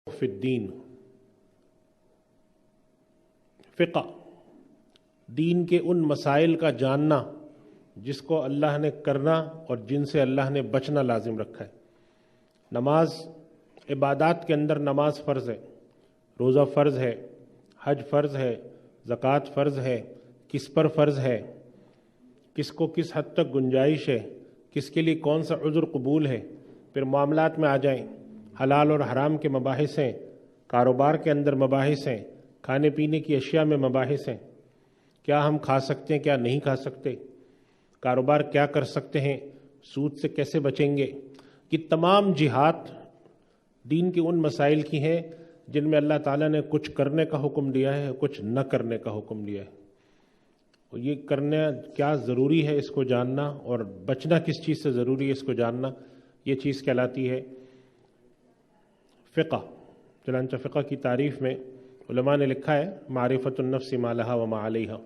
فی الدین، فقہ دین کے ان مسائل کا جاننا جس کو اللہ نے کرنا اور جن سے اللہ نے بچنا لازم رکھا ہے۔ نماز، عبادات کے اندر نماز فرض ہے، روزہ فرض ہے، حج فرض ہے، زکوٰۃ فرض ہے، کس پر فرض ہے، کس کو کس حد تک گنجائش ہے، کس کے لیے کون سا عذر قبول ہے۔ پھر معاملات میں آ جائیں، حلال اور حرام کے مباحث ہیں، کاروبار کے اندر مباحث ہیں، کھانے پینے کی اشیاء میں مباحث ہیں، کیا ہم کھا سکتے ہیں، کیا نہیں کھا سکتے، کاروبار کیا کر سکتے ہیں، سود سے کیسے بچیں گے۔ یہ تمام جہات دین کے ان مسائل کی ہیں جن میں اللہ تعالیٰ نے کچھ کرنے کا حکم دیا ہے، کچھ نہ کرنے کا حکم دیا ہے۔ اور یہ کرنا کیا ضروری ہے اس کو جاننا، اور بچنا کس چیز سے ضروری ہے اس کو جاننا، یہ چیز کہلاتی ہے فقہ۔ چنانچہ فقہ کی تعریف میں علماء نے لکھا ہے معرفت النفس ما لہا وما علیہا۔